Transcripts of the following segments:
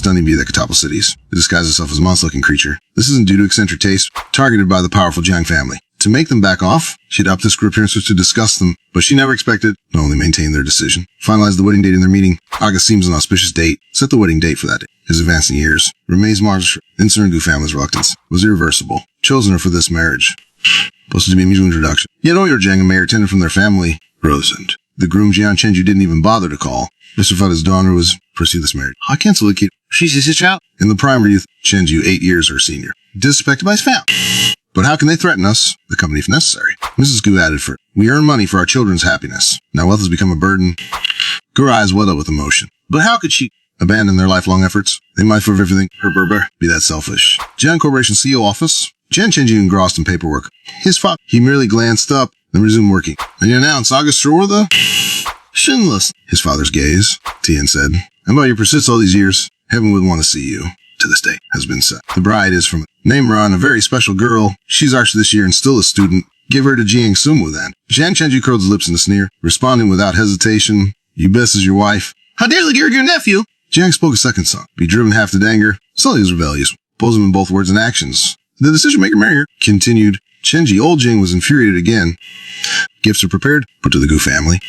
stunning beauty that could topple cities, to disguise herself as a monster-looking creature. This isn't due to eccentric taste, targeted by the powerful Jiang family. To make them back off, she'd opt this group appearances to discuss them, but she never expected, not only maintain their decision. Finalized the wedding date in their meeting. August seems an auspicious date. Set the wedding date for that day. His advancing years. Remains Mars' Gu family's reluctance was irreversible. Chosen her for this marriage. Posted to be a mutual introduction. Yet all your Jiang and Mayor attended from their family. Rosend. The groom Jian Chenju didn't even bother to call. Mr. Futta's daughter was pursue this marriage. I cancel the kid. She's his child. In the primary youth, Chenju 8 years her senior. Disrespected by his family. But how can they threaten us, the company if necessary? Mrs. Gu added we earn money for our children's happiness. Now wealth has become a burden. Gu's eyes welled up with emotion. But how could she abandon their lifelong efforts? They might for everything, be that selfish. Jian Corporation CEO office. Jian Chenju engrossed in paperwork. His father, he merely glanced up, then resumed working. And you announce August Shore the Shinless. His father's gaze, Tian said. And by your persistence all these years, heaven would want to see you. To this day, has been set. The bride is from name Ron, a very special girl. She's actually this year and still a student. Give her to Jiang Sumu then. Jian Chenju curled his lips in a sneer, responding without hesitation. You best as your wife. How dare you give your nephew? Jiang spoke a second song. Be driven half to anger. Sully is rebellious. Pulls him in both words and actions. The decision maker married her. Continued. Chenji, old Jing was infuriated again. Gifts are prepared. Put to the Gu family.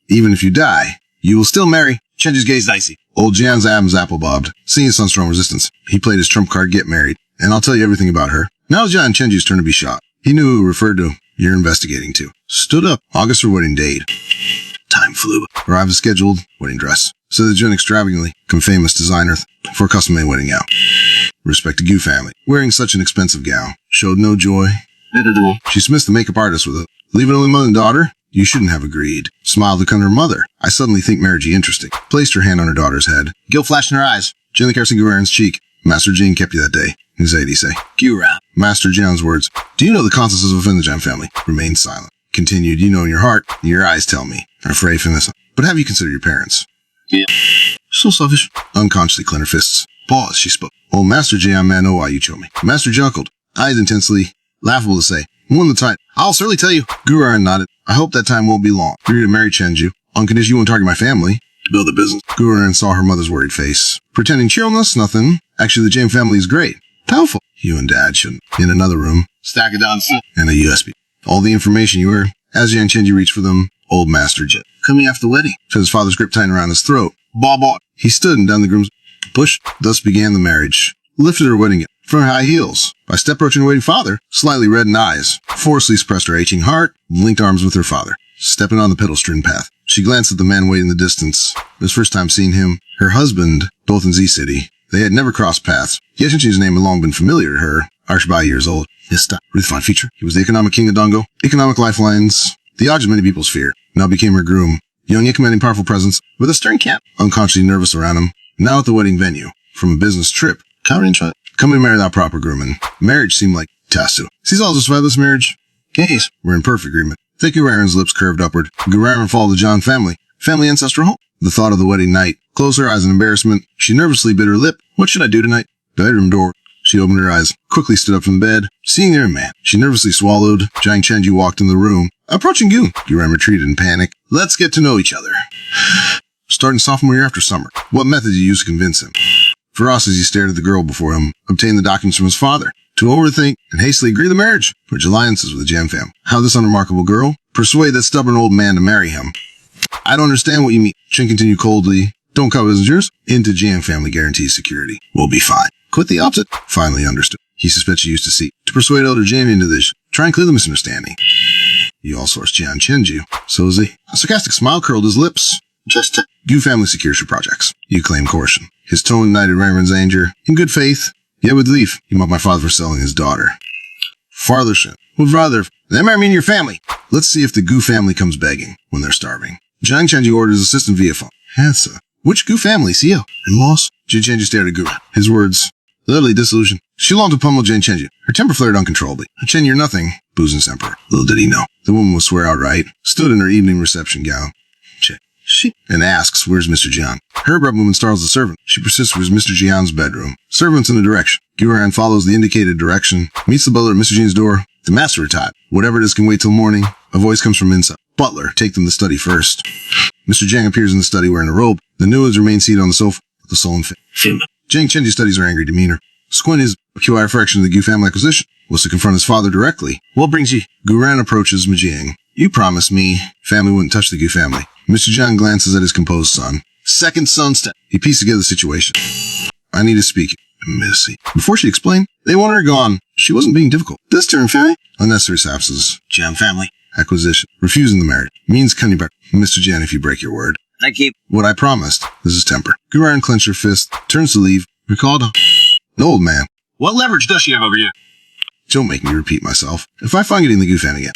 Even if you die, you will still marry. Chenji's gaze dicey. Old Jian's Adam's apple bobbed. Seeing his son's strong resistance, he played his trump card, get married. And I'll tell you everything about her. Now it's Jian Chenji's turn to be shot. He knew who referred to. You're investigating to. Stood up. August her wedding date. Time flew. Arrived as scheduled. Wedding dress. So the Jun extravagantly, come famous designer for a custom-made wedding gown. Respect to Gu family. Wearing such an expensive gown. Showed no joy. She dismissed the makeup artist with a, leave it only mother and daughter? You shouldn't have agreed. Smiled to come her mother. I suddenly think marriage interesting. Placed her hand on her daughter's head. Guilt flashed in her eyes. Gently caressing Guran's cheek. Master Jing kept you that day. Anxiety say. Gura. Master Jian's words. Do you know the consequences of offending the Jian family? Remained silent. Continued. You know in your heart. Your eyes tell me. I'm afraid from this. But have you considered your parents? Yeah. So selfish. Unconsciously clenched her fists. Pause, she spoke. Oh, Master Jian man, know why you chose me. Master chuckled. Eyes intensely. Laughable to say. Won the time. I'll certainly tell you. Guran nodded. I hope that time won't be long. Agree to marry Chenju. On condition you won't target my family. To build a business. Guran saw her mother's worried face. Pretending cheerfulness, nothing. Actually, the Jain family is great. Powerful. You and Dad shouldn't. In another room. Stack it down, and a USB. All the information you were. As Jiang Chenju reached for them, old Master Jet. Coming after the wedding. Felt his father's grip tighten around his throat. Bob. He stood and down the groom's push. Thus began the marriage. Lifted her wedding from her high heels. By step approaching her waiting father, slightly reddened eyes, forcefully pressed her aching heart, and linked arms with her father, stepping on the petal-strewn path. She glanced at the man waiting in the distance. It was first time seeing him, her husband, both in Z-City. They had never crossed paths. Yet Chenji's name had long been familiar to her. Archby years old. His style, refined feature. He was the economic king of Dongo. Economic lifelines. The object many people's fear. Now became her groom. Young yet commanding powerful presence, with a stern cap. Unconsciously nervous around him. Now at the wedding venue. From a business trip. Coming to marry that proper grooming. Marriage seemed like Tasu. Sees all this about this marriage? Case. We're in perfect agreement. Thick Guran's lips curved upward. Guran followed the John family. Family ancestral home. The thought of the wedding night. Closed her eyes in embarrassment. She nervously bit her lip. What should I do tonight? Bedroom door. She opened her eyes. Quickly stood up from the bed. Seeing there a man. She nervously swallowed. Jiang Chenju walked in the room. Approaching Gu. Guran retreated in panic. Let's get to know each other. Starting sophomore year after summer. What method did you use to convince him? For us, as he stared at the girl before him, obtained the documents from his father. To overthink and hastily agree the marriage. Forge alliances with the Jian family. How this unremarkable girl? Persuade that stubborn old man to marry him. I don't understand what you mean. Chen continued coldly. Don't cover yours. Into Jian family guarantees security. We'll be fine. Quit the opposite. Finally understood. He suspects you used to see. To persuade elder Jian into this. Try and clear the misunderstanding. You all source Jian Chenju. So is he. A sarcastic smile curled his lips. Just Gu family secures your projects. You claim coercion. His tone ignited Raymond's anger. In good faith, yet with relief, he mocked my father for selling his daughter. Farther shit. Would rather, they marry me and your family. Let's see if the Gu family comes begging when they're starving. Jiang Chenju ordered his assistant via phone. Yes, sir. Which Gu family, CEO? In-laws? Jiang Chenju stared at Gu. His words, literally disillusioned. She longed to pummel Jiang Chenju. Her temper flared uncontrollably. Chen, you're nothing. Boozin's emperor. Little did he know. The woman will swear outright. Stood in her evening reception gown. She and asks, where's Mr. Jian? Her abrupt woman startles the servant. She persists with Mr. Jian's bedroom. Servant's in a direction. Guran follows the indicated direction. Meets the butler at Mr. Jian's door. The master retired. Whatever it is can wait till morning. A voice comes from inside. Butler, take them to the study first. Mr. Jiang appears in the study wearing a robe. The newlyweds remain seated on the sofa with the sullen face. Jiang Chenji studies her angry demeanor. Squint is a QI fraction of the Gu family acquisition. Was to confront his father directly. What brings you? Guran approaches Majiang. You promised me family wouldn't touch the Gu family. Mr. Jiang glances at his composed son. Second son step. He pieced together the situation. I need to speak. Missy. Before she explained, they wanted her gone. She wasn't being difficult. This term family? Unnecessary sapses. Jiang family. Acquisition. Refusing the marriage. Means cunning back. Mr. Jiang, if you break your word. I keep what I promised. This is temper. Guran clenched her fist, turns to leave, recalled an old man. What leverage does she have over you? Don't make me repeat myself. If I find getting the Gu fan again.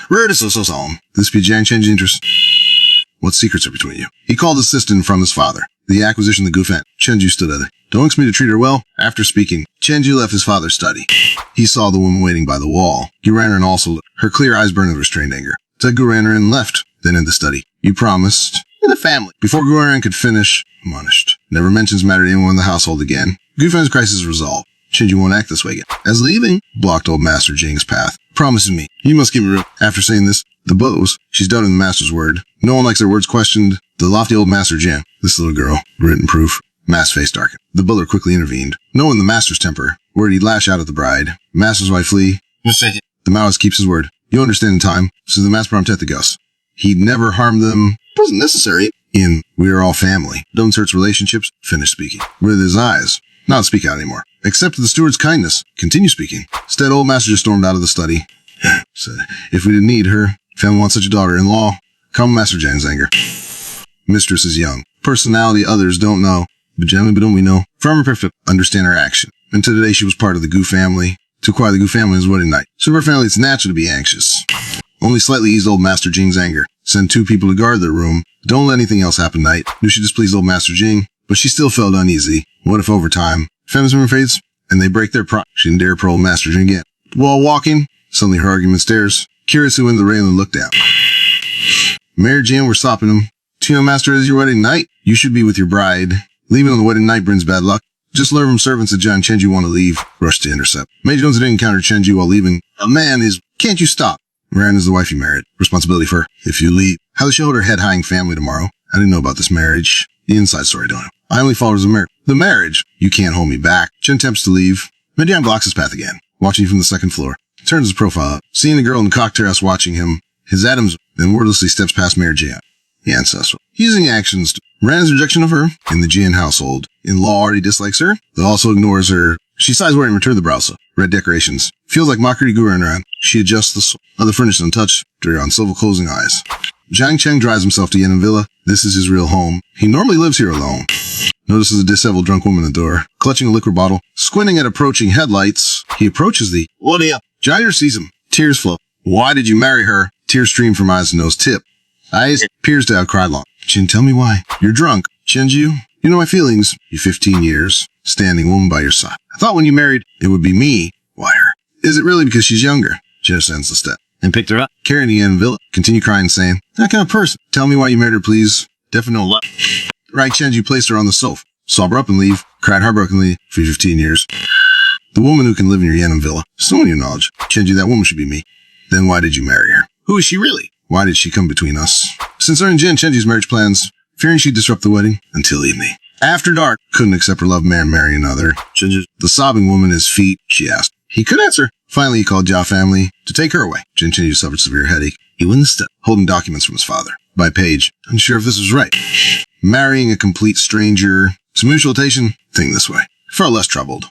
Rude is so solemn. This be Jiang Chenji's interest. What secrets are between you? He called assistant from his father. The acquisition of the Gu fan. Chenji stood at it. Don't expect me to treat her well. After speaking, Chenji left his father's study. He saw the woman waiting by the wall. Guran also looked. Her clear eyes burned with restrained anger. Said Guran and left. Then in the study. You promised. In the family. Before Guran could finish, admonished. Never mentions matter to anyone in the household again. Gu fan's crisis resolved. Chenji won't act this way again. As leaving, blocked old Master Jing's path. Promises me. You must give me room. After saying this, the bows. She's done in the Master's word. No one likes their words questioned. The lofty old Master Jin. This little girl. Written proof. Mass face darkened. The butler quickly intervened. Knowing the Master's temper, word he'd lash out at the bride. Master's wife flee. The Maoist keeps his word. You understand in time, since the Master prompted the Gus. He'd never harm them. It wasn't necessary. In We Are All Family. Don't search relationships. Finish speaking. With his eyes. Not speak out anymore. Accept the steward's kindness. Continue speaking. Instead, old Master just stormed out of the study. Said, if we didn't need her, family wants such a daughter-in-law. Calm Master Jan's anger. Mistress is young. Personality others don't know. But generally, but don't we know? Farmer perfect. Understand her action. Until today, she was part of the Gu family. To acquire the Gu family is wedding night. So for her family, it's natural to be anxious. Only slightly eased old Master Jing's anger. Send 2 people to guard their room. Don't let anything else happen tonight. Knew she displeased old Master Jing, but she still felt uneasy. What if over time, family's member fades, and they break their promise? She didn't dare pro old Master Jing again. While walking, suddenly her argument stares. Curiously went to the railing and looked down. Mayor Jin, we're stopping him. To you, Master, it is your wedding night. You should be with your bride. Leaving on the wedding night brings bad luck. Just learn from servants that John Chenji want to leave. Rushed to intercept. Major Jones didn't encounter Chenji while leaving. A man is, can't you stop? Moran is the wife you married. Responsibility for her. If you leave. How does she hold her head-high family tomorrow? I didn't know about this marriage. The inside story, don't know. I only followed the marriage. The marriage? You can't hold me back. Chen attempts to leave. Midian blocks his path again. Watching from the second floor. Turns his profile up. Seeing the girl in the cock terrace watching him. His atoms then wordlessly steps past Mayor Jian. The ancestral. Using actions to Rand's rejection of her in the Jian household. In law already dislikes her, though also ignores her. She sighs wearing return the browser. Red decorations. Feels like mockery Guran around. She adjusts the other furniture untouched, drew on silver closing eyes. Jiang Cheng drives himself to Yenin Villa. This is his real home. He normally lives here alone. Notices a disheveled drunk woman at the door, clutching a liquor bottle. Squinting at approaching headlights, he approaches the Lydia. Jair sees him. Tears flow. Why did you marry her? Tears stream from eyes and nose tip. Eyes appears to have cried long. Chin, tell me why. You're drunk. Chenju, you know my feelings. You 15 years. Standing woman by your side. I thought when you married, it would be me. Why her? Is it really because she's younger? Jen sends the step. And picked her up. Carrying the Yen Villa. Continue crying, saying, that kind of person. Tell me why you married her, please. Definitely no luck. Right, Chenju placed her on the sofa. Saw her up and leave. Cried heartbrokenly for 15 years. The woman who can live in your Yenin Villa. Someone you acknowledge. Chenju, that woman should be me. Then why did you marry her? Who is she really? Why did she come between us? Since learning Jen Chenju's marriage plans, fearing she'd disrupt the wedding, until evening. After dark, couldn't accept her love man marry another. Chenju, the sobbing woman at his feet, she asked. He could answer. Finally, he called Jia family to take her away. Jen Chenju suffered severe headache. He wouldn't step, holding documents from his father. By page, unsure if this was right. Marrying a complete stranger. It's a mutual attention. Think this way. Far less troubled.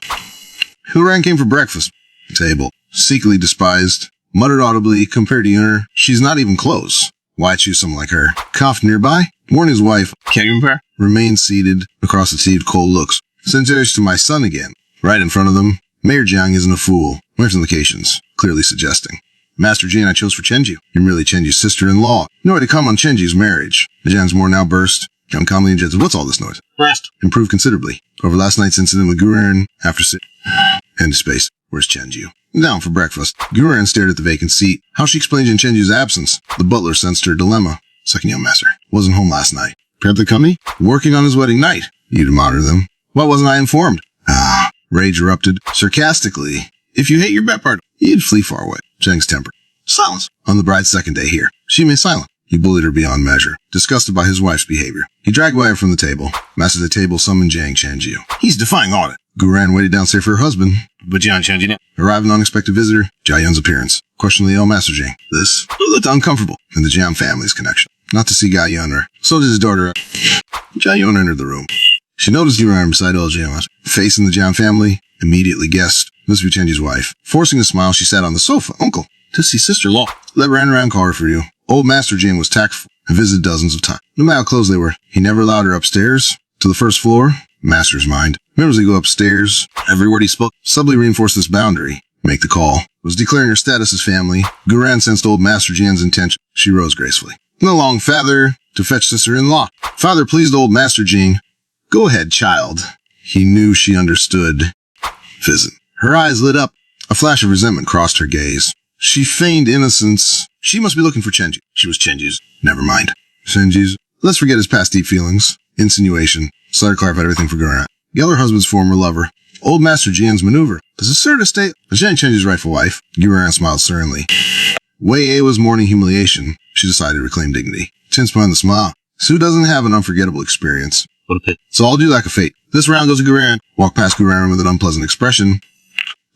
Huran came for breakfast. Table. Secretly despised. Muttered audibly, compared to her, she's not even close. Why choose someone like her? Coughed nearby. Warned his wife. Can't you compare? Remained seated across the sea of cold looks. Sends yours to my son again. Right in front of them. Mayor Jiang isn't a fool. Learns implications. Clearly suggesting. Master Jian I chose for Chenju. You're merely Chenju's sister-in-law. No way to come on Chenju's marriage. Jian's more now burst. Young calmly and gentle. What's all this noise? Rest. Improved considerably. Over last night's incident with Guren. After sit. End space. Where's Chenju? Down for breakfast. Guren stared at the vacant seat. How she explained in Chenju's absence. The butler sensed her dilemma. Second young master. Wasn't home last night. Prepared the company? Working on his wedding night. You'd monitor them. Why wasn't I informed? Ah. Rage erupted. Sarcastically. If you hate your bet partner, you'd flee far away. Zheng's temper. Silence. On the bride's second day here. She may silent. He bullied her beyond measure, disgusted by his wife's behavior. He dragged Wei from the table. Master of the table summoned Jiang Chenjiu. He's defying audit. Guran waited downstairs for her husband, but Jiang Chenjiu arrived an unexpected visitor, Jia Yun's appearance. Questioned the old Master Jiang. This looked uncomfortable in the Jiang family's connection. Not to see Jia Yun, or so did his daughter. Jia Yun entered the room. She noticed Guran beside old Jiang. Facing the Jiang family, immediately guessed this was Chenji's wife. Forcing a smile, she sat on the sofa. Uncle, to see sister-in-law. Let Ran Ran call her for you. Old Master Jiang was tactful and visited dozens of times. No matter how close they were, he never allowed her upstairs to the first floor. Master's mind. Members would go upstairs. Every word he spoke subtly reinforced this boundary. Make the call. Was declaring her status as family. Guran sensed old Master Jian's intention. She rose gracefully. No long father to fetch sister-in-law. Father pleased old Master Jiang. Go ahead, child. He knew she understood. Fizzing. Her eyes lit up. A flash of resentment crossed her gaze. She feigned innocence. She must be looking for Chenji. She was Chenji's. Never mind. Chenji's. Let's forget his past deep feelings. Insinuation. So let her clarify everything for Guran. Yell her husband's former lover. Old Master Jian's maneuver. Does it serve to state Jiang Chenji's rightful wife? Guran smiled serenely. Wei A was mourning humiliation. She decided to reclaim dignity. Tense behind the smile. Sue doesn't have an unforgettable experience. What a pit. So I'll do like a fate. This round goes to Guran. Walked past Guran with an unpleasant expression.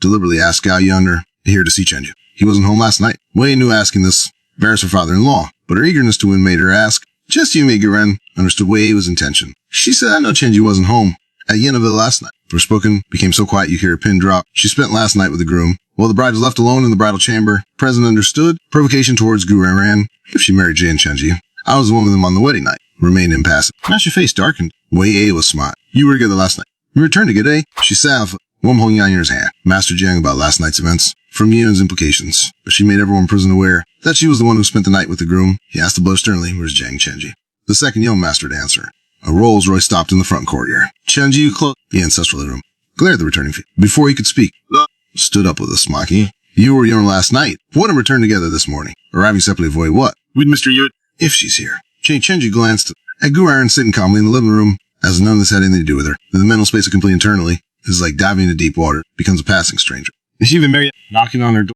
Deliberately asked Gao Yunder here to see Chenji. He wasn't home last night. Wei knew asking this embarrassed her father-in-law, but her eagerness to win made her ask. Just you, me, Guran, understood Wei's intention. She said, I know Chenji wasn't home at Yenaville last night. Forspoken became so quiet you hear a pin drop. She spent last night with the groom. While the bride was left alone in the bridal chamber, President understood provocation towards Guran if she married Jian Chenji. I was the one with him on the wedding night. Remained impassive. Now your face darkened. Wei was smart. You were together last night. You returned to G'day. She sat with one holding Yanir's hand. Master Jiang about last night's events. From Yun's implications. But she made everyone present aware that she was the one who spent the night with the groom. He asked the blow sternly, where's Jiang Chenji? The second young master to answer. A Rolls Royce stopped in the front courtyard. Chenji closed the ancestral living room. Glared at the returning figure. Before he could speak, stood up with a smocky. You were young last night. What and returned together this morning? Arriving separately avoid what? With Mr. Yud. If she's here. Chenji glanced at Guran sitting calmly in the living room, as none of this had anything to do with her. The mental space of complete internally is like diving into deep water, becomes a passing stranger. Is she even married? Knocking on her door.